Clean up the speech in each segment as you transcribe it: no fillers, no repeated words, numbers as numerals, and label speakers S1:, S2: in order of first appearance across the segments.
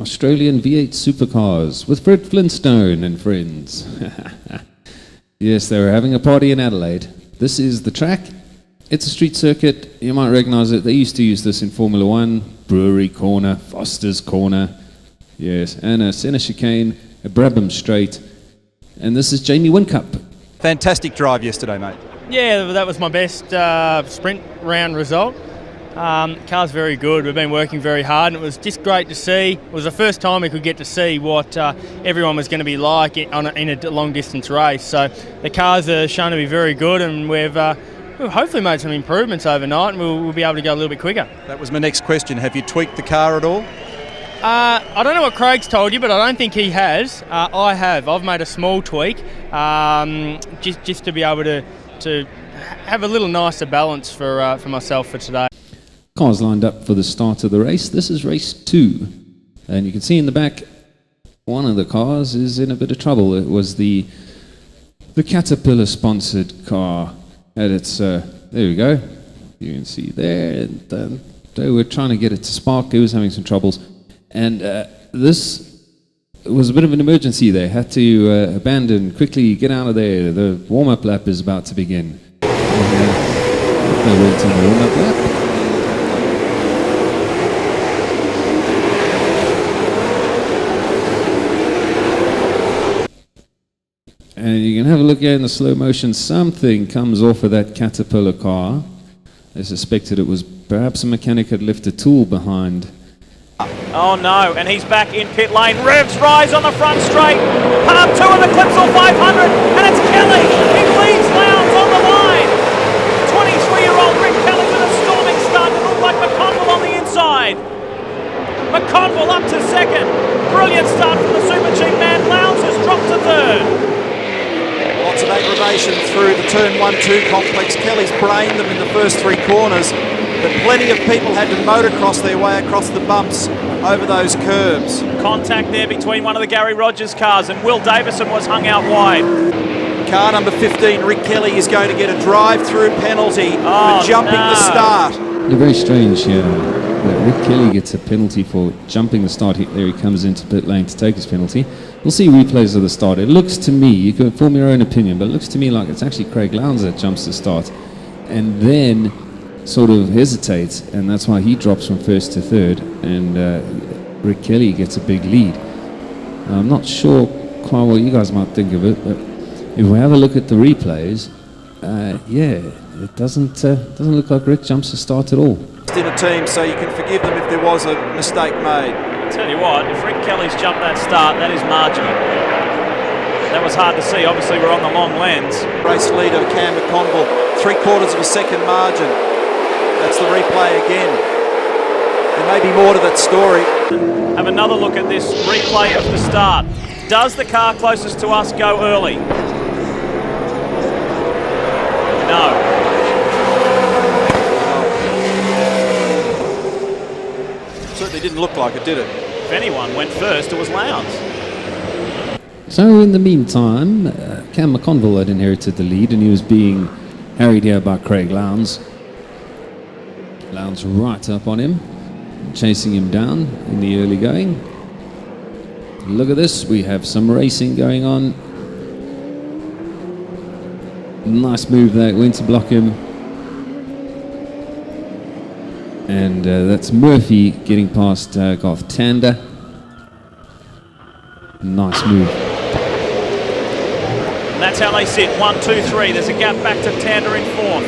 S1: Australian V8 supercars with Fred Flintstone and friends. Yes, they were having a party in Adelaide. This is the track. It's a street circuit. You might recognise it. They used to use this in Formula One. Brewery Corner, Foster's Corner. Yes, and a centre chicane, a Brabham straight. And this is Jaime Whincup.
S2: Fantastic drive yesterday, mate.
S3: Yeah, that was my best sprint round result. Car's very good. We've been working very hard, and it was just great to see. It was the first time we could get to see what everyone was going to be like in a long-distance race. So the cars are shown to be very good, and we've hopefully made some improvements overnight, and we'll be able to go a little bit quicker.
S2: That was my next question. Have you tweaked the car at all?
S3: I don't know what Craig's told you, but I don't think he has. I have. I've made a small tweak just to be able to have a little nicer balance for myself for today.
S1: Cars lined up for the start of the race. This is race 2. And you can see in the back, one of the cars is in a bit of trouble. It was the Caterpillar-sponsored car. And it's, there we go. You can see there. And, they were trying to get it to spark. It was having some troubles. And this was a bit of an emergency there. Had to abandon, quickly get out of there. The warm-up lap is about to begin. And, they went in the warm-up lap. And you can have a look here in the slow motion. Something comes off of that Caterpillar car. They suspected it was perhaps a mechanic had left a tool behind.
S4: Oh no, and he's back in pit lane. Revs rise on the front straight. Part 2 of the Clipsal 500, and it's Kelly. He leads Lowndes on the line. 23-year-old Rick Kelly with a storming start to look like McConville on the inside. McConville up to second. Brilliant start from the Super Cheap man. Lowndes has dropped to third.
S2: Lots of aggravation through the turn 1-2 complex. Kelly's brained them in the first 3 corners, but plenty of people had to motocross their way across the bumps over those curbs.
S4: Contact there between one of the Gary Rogers cars, and Will Davison was hung out wide.
S2: Car number 15, Rick Kelly, is going to get a drive-through penalty for jumping the start.
S1: Very strange here. Rick Kelly gets a penalty for jumping the start. There he comes into pit lane to take his penalty. We'll see replays of the start. It looks to me, you can form your own opinion, but it looks to me like it's actually Craig Lowndes that jumps the start and then sort of hesitates, and that's why he drops from first to third, and Rick Kelly gets a big lead. I'm not sure quite what you guys might think of it, but if we have a look at the replays, it doesn't look like Rick jumps the start at all.
S2: In a team, so you can forgive them if there was a mistake made.
S4: Tell you what, if Rick Kelly's jumped that start, that is marginal. That was hard to see. Obviously, we're on the long lens.
S2: Race leader Cam McConville, 3/4 of a second margin. That's the replay again. There may be more to that story.
S4: Have another look at this replay of the start. Does the car closest to us go early? No.
S2: Certainly didn't look like it, did it?
S4: If anyone went first, it was Lowndes.
S1: So in the meantime, Cam McConville had inherited the lead, and he was being harried here by Craig Lowndes. Lowndes right up on him, chasing him down in the early going. Look at this, we have some racing going on. Nice move there, went to block him. And that's Murphy getting past Garth Tander. Nice move.
S4: And that's how they sit. 1, 2, 3. There's a gap back to Tander in 4th.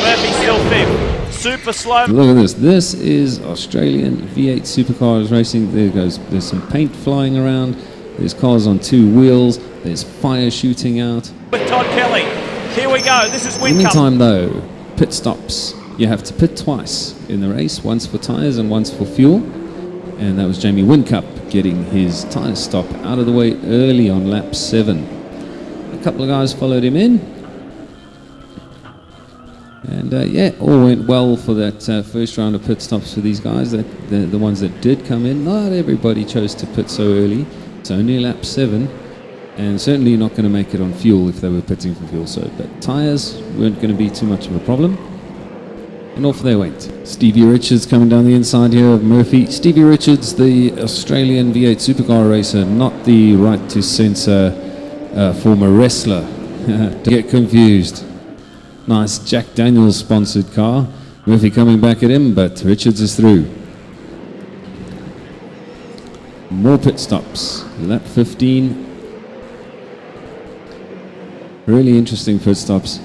S4: Murphy still 5th. Super slow.
S1: Look at this. This is Australian V8 supercars racing. There goes. There's some paint flying around. There's cars on 2 wheels. There's fire shooting out.
S4: With Todd Kelly. Here we go. This is Whincup.
S1: In the meantime, though, pit stops. You have to pit twice in the race, once for tyres and once for fuel. And that was Jaime Whincup getting his tyre stop out of the way early on lap 7. A couple of guys followed him in. And all went well for that first round of pit stops for these guys. The ones that did come in, not everybody chose to pit so early. It's only lap 7. And certainly not going to make it on fuel if they were pitting for fuel. But tyres weren't going to be too much of a problem. And off they went. Stevie Richards coming down the inside here of Murphy. Stevie Richards, the Australian V8 supercar racer, not the right to censor former wrestler. Don't get confused. Nice Jack Daniels sponsored car. Murphy coming back at him, but Richards is through. More pit stops. Lap 15. Really interesting pit stops.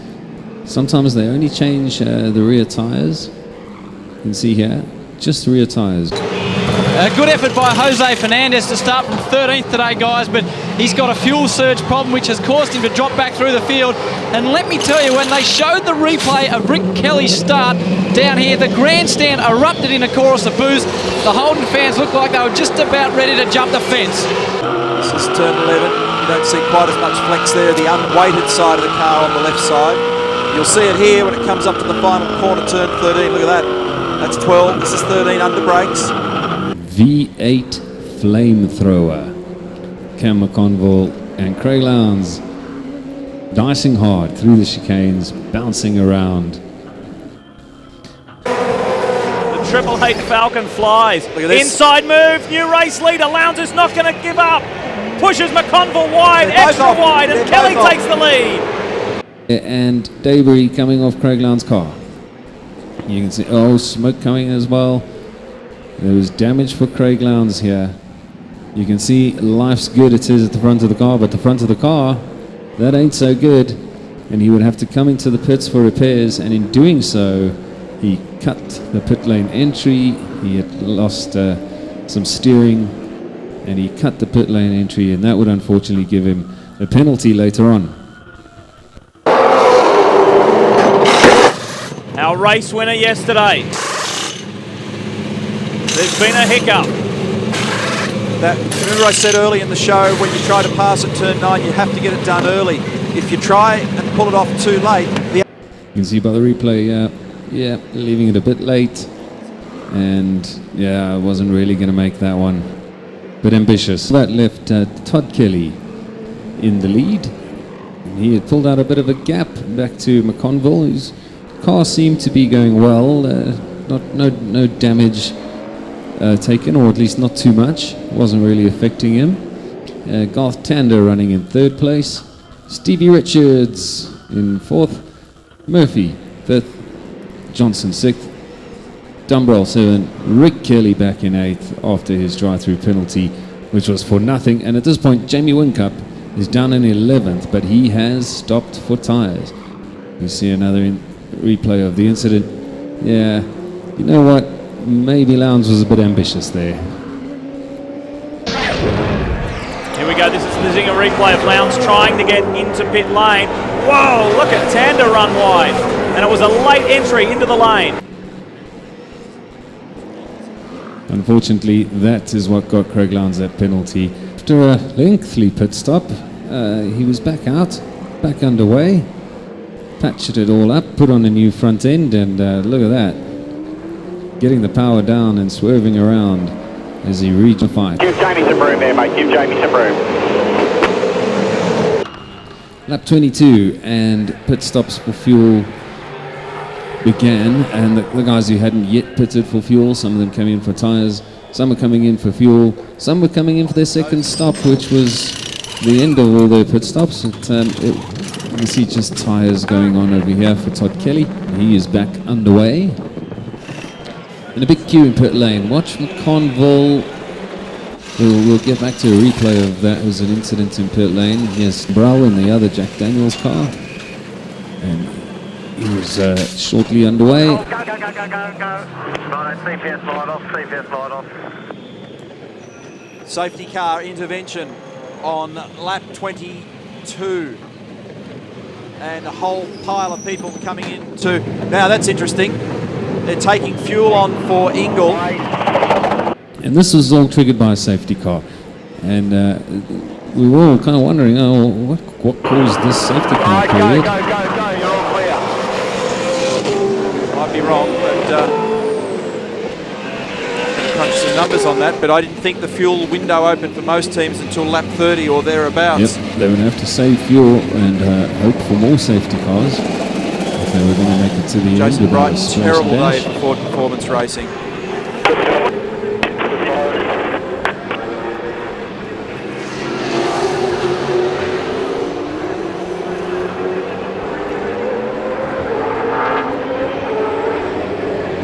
S1: Sometimes they only change the rear tyres. You can see here, just rear tyres.
S5: A good effort by Jose Fernandez to start from 13th today, guys, but he's got a fuel surge problem which has caused him to drop back through the field. And let me tell you, when they showed the replay of Rick Kelly's start down here, the grandstand erupted in a chorus of boos. The Holden fans looked like they were just about ready to jump the fence.
S2: This is turn 11. You don't see quite as much flex there, the unweighted side of the car on the left side. You'll see it here when it comes up to the final corner, turn 13. Look at that. That's 12. This is 13 under brakes.
S1: V8 flamethrower. Cam McConville and Craig Lowndes dicing hard through the chicanes, bouncing around.
S4: The Triple Eight Falcon flies.
S2: Look at this.
S4: Inside move, new race leader. Lowndes is not going to give up. Pushes McConville wide,
S2: They're both
S4: extra
S2: off.
S4: wide, and
S2: They're
S4: Kelly
S2: both
S4: takes the lead.
S1: And debris coming off Craig Lowndes' car. You can see, smoke coming as well. There was damage for Craig Lowndes here. You can see life's good, it says at the front of the car, but the front of the car, that ain't so good. And he would have to come into the pits for repairs, and in doing so, he cut the pit lane entry. He had lost some steering, and he cut the pit lane entry, and that would unfortunately give him a penalty later on.
S4: Our race winner yesterday. There's been a hiccup.
S2: Remember I said early in the show, when you try to pass at turn 9, you have to get it done early. If you try and pull it off too late... You
S1: can see by the replay, leaving it a bit late. And I wasn't really going to make that one. But ambitious. That left Todd Kelly in the lead. And he had pulled out a bit of a gap back to McConville, whose car seemed to be going well. No damage taken, or at least not too much. Wasn't really affecting him. Garth Tander running in third place. Stevie Richards in fourth. Murphy fifth. Johnson sixth. Dumbrell 7, Rick Kelly back in 8th after his drive-through penalty, which was for nothing. And at this point, Jaime Whincup is down in 11th, but he has stopped for tyres. You see another replay of the incident. Yeah, you know what? Maybe Lowndes was a bit ambitious there.
S4: Here we go, this is the zinger replay of Lowndes trying to get into pit lane. Whoa, look at Tander run wide. And it was a late entry into the lane.
S1: Unfortunately, that is what got Craig Lowndes that penalty. After a lengthy pit stop, he was back out, back underway, patched it all up, put on a new front end, and look at that. Getting the power down and swerving around as he reached the fight.
S6: Give Jamie some room there, mate. Give Jamie some room.
S1: Lap 22, and pit stops for fuel began, and the guys who hadn't yet pitted for fuel, some of them came in for tyres, some were coming in for fuel, some were coming in for their second stop, which was the end of all their pit stops. You can see just tyres going on over here for Todd Kelly. He is back underway. And a big queue in pit lane. Watch McConville. We'll get back to a replay of that as an incident in pit lane. Yes, Brow in the other Jack Daniels car. And he was shortly underway.
S6: Go. Right, CPS light off.
S2: Safety car intervention on lap 22. And a whole pile of people coming in to... Now that's interesting. They're taking fuel on for Ingle.
S1: And this was all triggered by a safety car. And we were all kind of wondering, what caused this safety car period?
S6: Go, you're all clear.
S2: Might be wrong, but crunch some numbers on that, but I didn't think the fuel window opened for most teams until lap 30 or thereabouts.
S1: Yep, they would have to save fuel and hope for more safety cars. I they were going to make it to the
S2: Jason
S1: end.
S2: Brighton,
S1: With a
S2: terrible day
S1: dash.
S2: for Ford Performance Racing.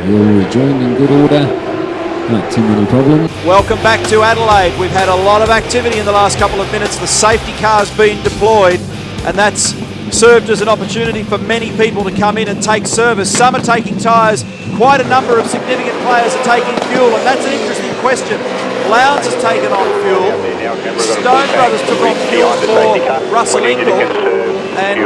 S1: You're rejoined in good order. Not too many problems.
S2: Welcome back to Adelaide. We've had a lot of activity in the last couple of minutes. The safety car's been deployed, and that's served as an opportunity for many people to come in and take service. Some are taking tyres. Quite a number of significant players are taking fuel, and that's an interesting question. Lowndes has taken on fuel. Stone Brothers took on fuel for Russell Ingall, and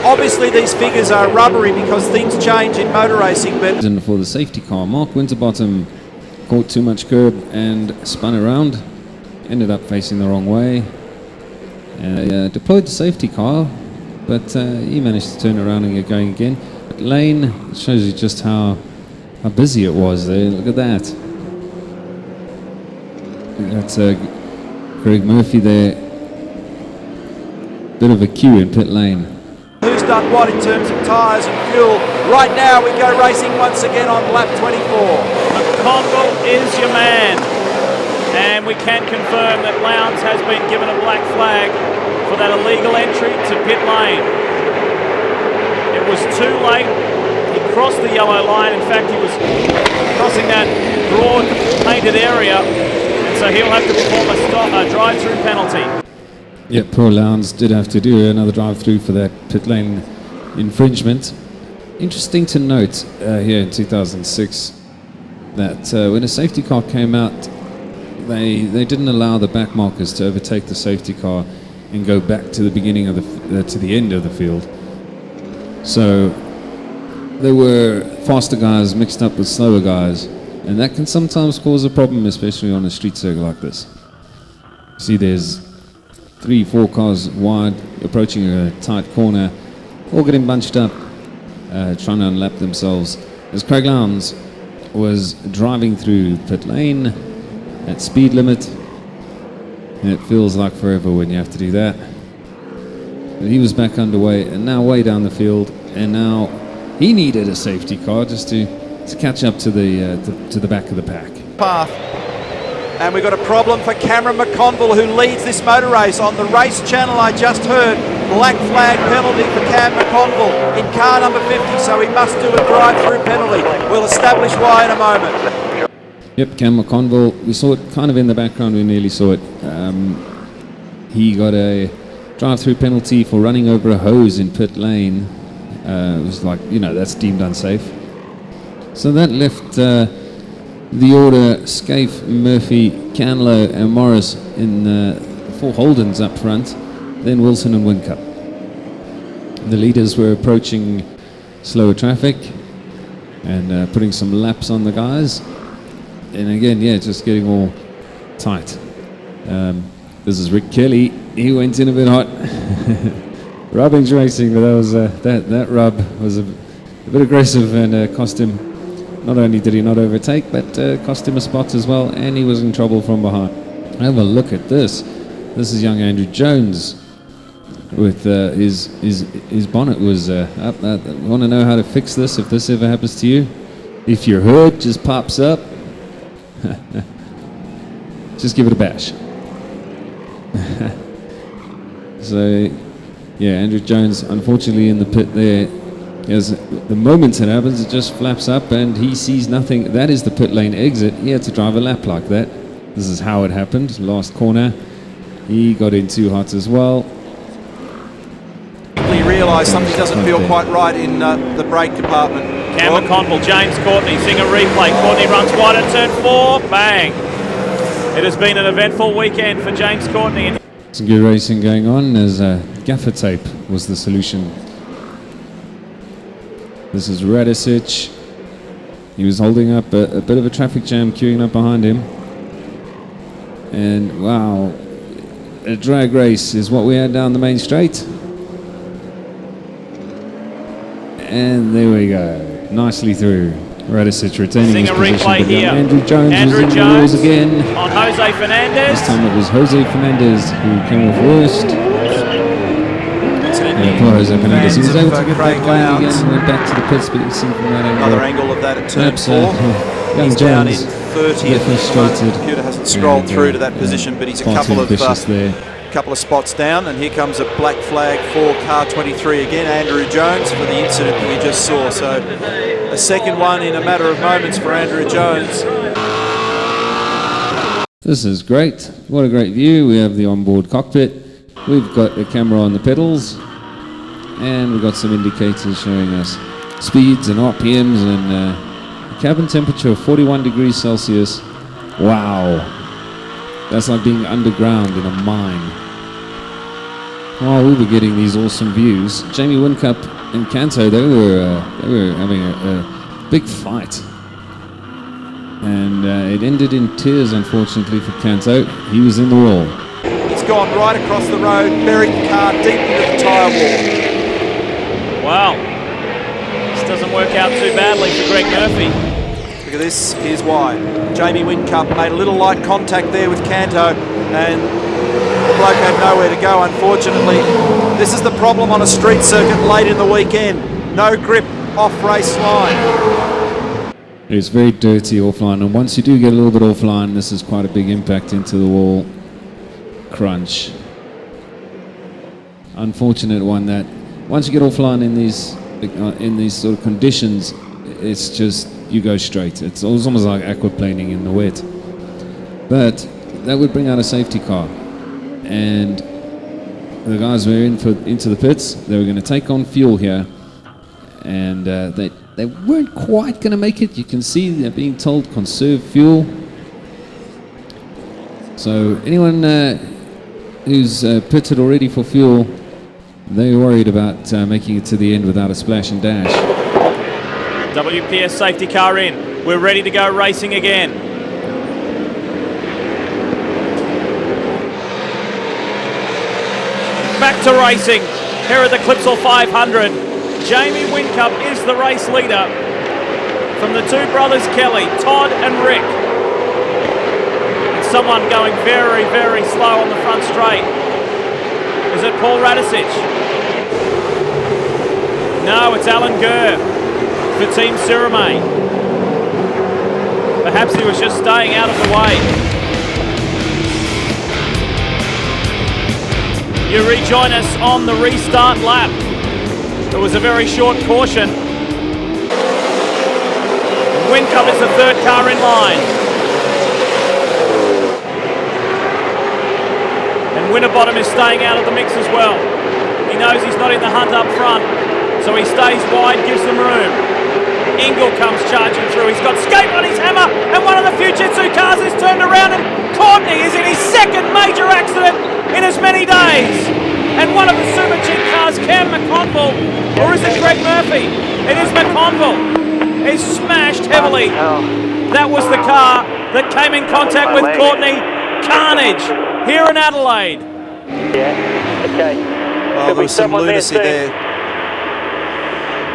S2: obviously these figures are rubbery because things change in motor racing, but
S1: And for the safety car, Mark Winterbottom caught too much curb and spun around, ended up facing the wrong way, and deployed the safety car, but he managed to turn around and get going again. But Lane shows you just how busy it was there. Look at that. That's Greg Murphy there. Bit of a queue in pit lane.
S2: who's done what in terms of tyres and fuel? Right now we go racing once again on lap 24.
S4: McConville is your man. And we can confirm that Lowndes has been given a black flag for that illegal entry to pit lane. It was too late. He crossed the yellow line. In fact, he was crossing that broad painted area. And so he'll have to perform a drive-through penalty.
S1: Yeah, poor Lowndes did have to do another drive-through for that pit lane infringement. Interesting to note here in 2006 that when a safety car came out, they didn't allow the back markers to overtake the safety car and go back to the beginning of to the end of the field. So there were faster guys mixed up with slower guys, and that can sometimes cause a problem, especially on a street circuit like this. See, there's 3-4 cars wide approaching a tight corner, all getting bunched up, trying to unlap themselves, as Craig Lowndes was driving through pit lane at speed limit, and it feels like forever when you have to do that. But he was back underway and now way down the field, and now he needed a safety car just to catch up to the back of the pack.
S2: Path. And we've got a problem for Cameron McConville, who leads this motor race. On the race channel I just heard, black flag penalty for Cam McConville in car number 50, so he must do a drive-through penalty. We'll establish why in a moment.
S1: Yep, Cam McConville, we saw it kind of in the background, we nearly saw it. He got a drive-through penalty for running over a hose in pit lane. It was like, that's deemed unsafe. So that left the order Scaife, Murphy, Canlow and Morris in 4 Holdens up front, then Wilson and Whincup. The leaders were approaching slower traffic and putting some laps on the guys. And again, just getting all tight. This is Rick Kelly. He went in a bit hot. Rubbing's racing, but that was that rub was a bit aggressive and cost him. Not only did he not overtake, but cost him a spot as well, and he was in trouble from behind. Have a look at this. This is young Andrew Jones with his bonnet was up. Want to know how to fix this if this ever happens to you? If your hood just pops up, just give it a bash. So, Andrew Jones, unfortunately, in the pit there. As the moment it happens, it just flaps up and he sees nothing. That is the pit lane exit. He had to drive a lap like that. This is how it happened. Last corner, he got in too hot as well.
S2: He realised something doesn't feel quite right in the brake department.
S4: Cam McConville, James Courtney, seeing a replay. Courtney runs wide at turn 4, bang. It has been an eventful weekend for James Courtney.
S1: Some good racing going on as gaffer tape was the solution. This is Radicic. He was holding up a bit of a traffic jam, queuing up behind him. And wow, a drag race is what we had down the main straight. And there we go, nicely through. Radicic retaining his position.
S4: Replay here.
S1: Andrew Jones was in the rules again.
S4: On Jose Fernandez.
S1: This time it was Jose Fernandez who came off worst. Yeah, poor Jose Fernandez. He was
S2: Fans
S1: able
S2: of
S1: to get
S2: Craig
S1: back going
S2: Lowndes.
S1: again, went back to the pits, but you see from that angle.
S2: Another angle of that at turn
S1: Perhaps,
S2: 4.
S1: young
S2: He's down in
S1: Jones,
S2: 30th.
S1: a bit frustrated.
S2: The computer hasn't scrolled
S1: And,
S2: through to that position, but he's a
S1: far
S2: couple
S1: too
S2: of
S1: ambitious there.
S2: spots down. And here comes a black flag for car 23 again, Andrew Jones, for the incident that we just saw. So a second one in a matter of moments for Andrew Jones.
S1: This is great. What a great view. We have the onboard cockpit. We've got a camera on the pedals. And we've got some indicators showing us speeds and RPMs and a cabin temperature of 41 degrees Celsius. Wow. That's like being underground in a mine. While we were getting these awesome views, Jaime Whincup and Canto, they were having a big fight. And it ended in tears, unfortunately, for Canto. He was in the wall.
S2: He's gone right across the road, buried the car deep into the tyre wall.
S4: Wow. This doesn't work out too badly for Greg Murphy.
S2: Look at this, here's why. Jaime Whincup made a little light contact there with Canto, and the bloke had nowhere to go, unfortunately. This is the problem on a street circuit late in the weekend. No grip off race line.
S1: It's very dirty offline, and once you do get a little bit offline, this is quite a big impact into the wall. Crunch. Unfortunate one that once you get offline in these sort of conditions, it's just you go straight. It's almost like aquaplaning in the wet. But that would bring out a safety car, and the guys were into the pits. They were going to take on fuel here, and they weren't quite going to make it. You can see they're being told conserve fuel. So anyone who's pitted already for fuel, they're worried about making it to the end without a splash and dash.
S4: WPS safety car in. We're ready to go racing again. Back to racing here at the Clipsal 500. Jaime Whincup is the race leader from the two brothers Kelly, Todd and Rick. And someone going very, very slow on the front straight. Is it Paul Radicic? No, it's Alan Gurr for Team Sirame. Perhaps he was just staying out of the way. You rejoin us on the restart lap. It was a very short caution. Whincup is the third car in line. And Winterbottom is staying out of the mix as well. He knows he's not in the hunt up front, so he stays wide, gives them room. Ingle comes charging through. He's got Skate on his hammer, and one of the Fujitsu cars is turned around, and Courtney is in his second major accident in as many days. And one of the Super Chick cars, Cam McConville, or is it Greg Murphy? It is McConville, is smashed heavily. That was the car that came in contact with Courtney. Carnage here in Adelaide.
S6: Yeah, okay.
S2: Well, there was some lunacy there.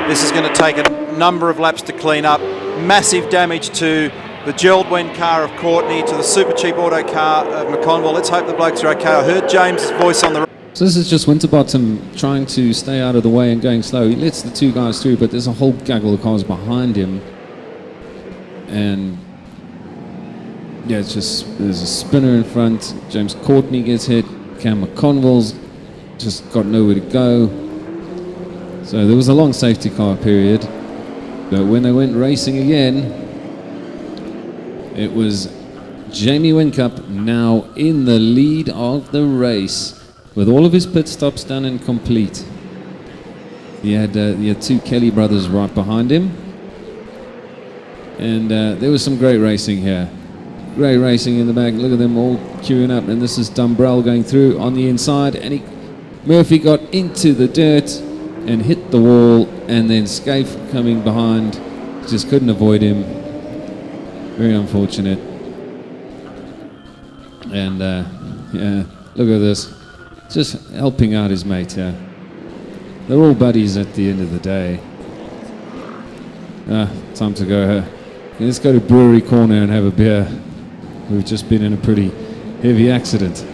S2: This is going to take a number of laps to clean up. Massive damage to the Geraldwyn car of Courtney, to the Super Cheap Auto car of McConville. Let's hope the blokes are okay. I heard James' voice on the...
S1: So this is just Winterbottom trying to stay out of the way and going slow. He lets the two guys through, but there's a whole gaggle of cars behind him. And yeah, it's just, there's a spinner in front. James Courtney gets hit. Cam McConville's just got nowhere to go. So there was a long safety car period. But when they went racing again, it was Jaime Whincup now in the lead of the race, with all of his pit stops done and complete. He had two Kelly brothers right behind him. And there was some great racing here. Great racing in the back. Look at them all queuing up. And this is Dumbrell going through on the inside. And Murphy got into the dirt and hit the wall. And then Scaife coming behind. Just couldn't avoid him. Very unfortunate. And yeah, look at this. Just helping out his mate here. They're all buddies at the end of the day. Time to go. Let's go to Brewery Corner and have a beer. We've just been in a pretty heavy accident.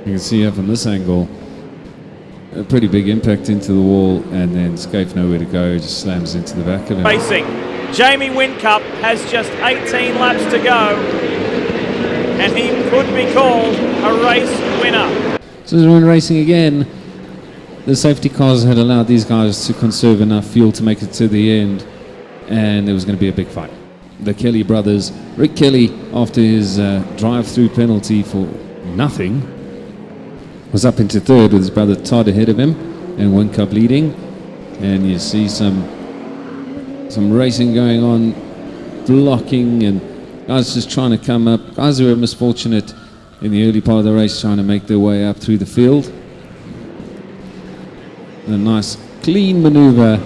S1: You can see her from this angle. a pretty big impact into the wall, and then Scaife nowhere to go, just slams into the back of him.
S4: Racing. Jaime Whincup has just 18 laps to go, and he could be called a race winner.
S1: So as we're racing again, the safety cars had allowed these guys to conserve enough fuel to make it to the end, and there was going to be a big fight. The Kelly brothers, Rick Kelly, after his drive-through penalty for nothing, was up into third with his brother Todd ahead of him, and Whincup leading. And you see some racing going on, blocking, and guys just trying to come up. Guys who were misfortunate in the early part of the race trying to make their way up through the field. And a nice clean maneuver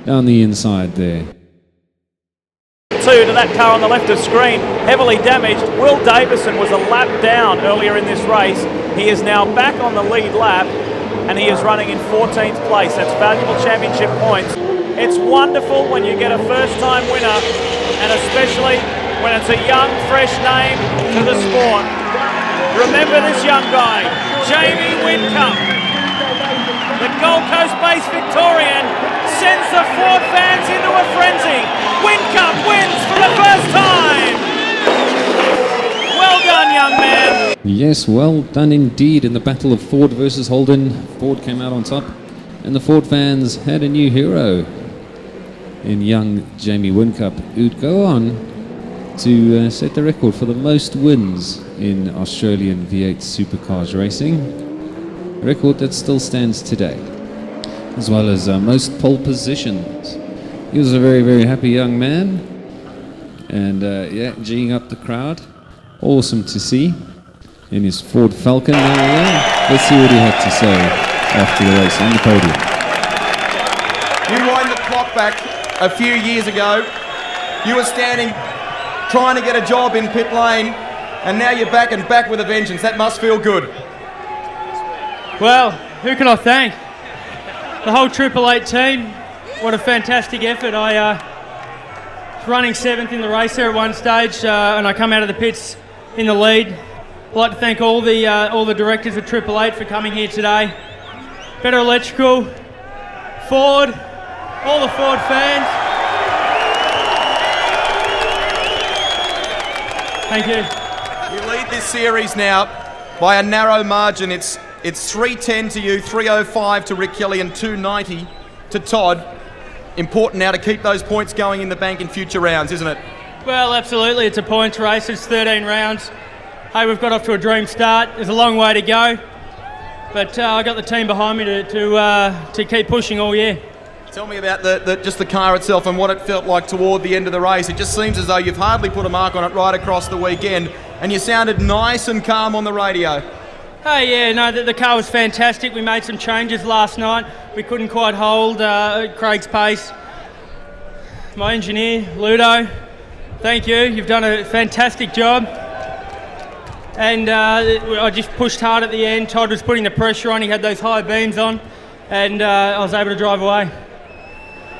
S1: down the inside there.
S4: Two to that car on the left of screen, heavily damaged. Will Davison was a lap down earlier in this race. He is now back on the lead lap, and he is running in 14th place. That's valuable championship points. It's wonderful when you get a first-time winner, and especially when it's a young, fresh name to the sport. Remember this young guy, Jaime Whincup. The Gold Coast-based Victorian sends the Ford fans into a frenzy. Whincup wins for the first time. Well done, young man.
S1: Yes, well done indeed. In the battle of Ford versus Holden, Ford came out on top, and the Ford fans had a new hero in young Jaime Whincup, who'd go on to set the record for the most wins in Australian V8 supercars racing, a record that still stands today, as well as most pole positions. He was a very, very happy young man, and yeah, geeing up the crowd. Awesome to see in his Ford Falcon. Let's see what he had to say after the race on the podium.
S7: You wind the clock back a few years ago. You were standing trying to get a job in pit lane, and now you're back and back with a vengeance. That must feel good.
S3: Well, who can I thank? The whole 888 team. What a fantastic effort. I was running 7th in the race there at one stage, and I come out of the pits in the lead. I'd like to thank all the directors of 888 for coming here today. Better Electrical, Ford, all the Ford fans. Thank you.
S7: You lead this series now by a narrow margin. It's 310 to you, 305 to Rick Kelly, and 290 to Todd. Important now to keep those points going in the bank in future rounds, isn't it?
S3: Well, absolutely. It's a points race. It's 13 rounds. Hey, we've got off to a dream start. There's a long way to go, but I got the team behind me to keep pushing all year.
S7: Tell me about just the car itself and what it felt like toward the end of the race. It just seems as though you've hardly put a mark on it right across the weekend, and you sounded nice and calm on the radio.
S3: Hey, yeah, no, the car was fantastic. We made some changes last night. We couldn't quite hold Craig's pace. My engineer, Ludo, thank you. You've done a fantastic job. And I just pushed hard at the end. Todd was putting the pressure on. He had those high beams on, and I was able to drive away.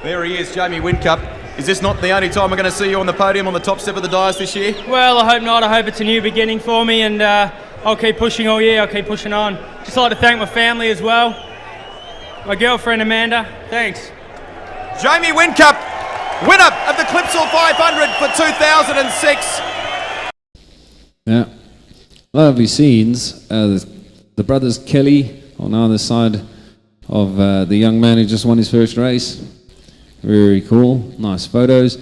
S7: There he is, Jaime Whincup. Is this not the only time we're going to see you on the podium on the top step of the dais this year?
S3: Well, I hope not. I hope it's a new beginning for me, and I'll keep pushing all year. I'll keep pushing on. Just like to thank my family as well. My girlfriend Amanda, thanks.
S7: Jaime Whincup, winner of the Clipsal 500 for 2006.
S1: Yeah, lovely scenes. The brothers Kelly on either side of the young man who just won his first race. Very cool, nice photos.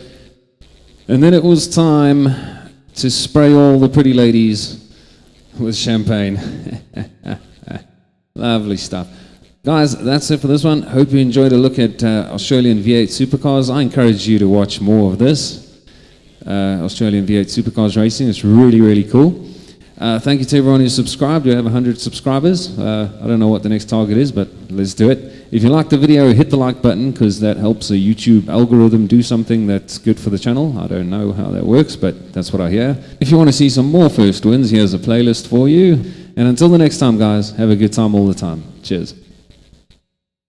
S1: And then it was time to spray all the pretty ladies with champagne. Lovely stuff. Guys, that's it for this one. Hope you enjoyed a look at Australian V8 Supercars. I encourage you to watch more of this. Australian V8 Supercars racing. It's really, really cool. Thank you to everyone who subscribed. We have 100 subscribers. I don't know what the next target is, but let's do it. If you liked the video, hit the like button, because that helps the YouTube algorithm do something that's good for the channel. I don't know how that works, but that's what I hear. If you want to see some more first wins, here's a playlist for you. And until the next time, guys, have a good time all the time. Cheers.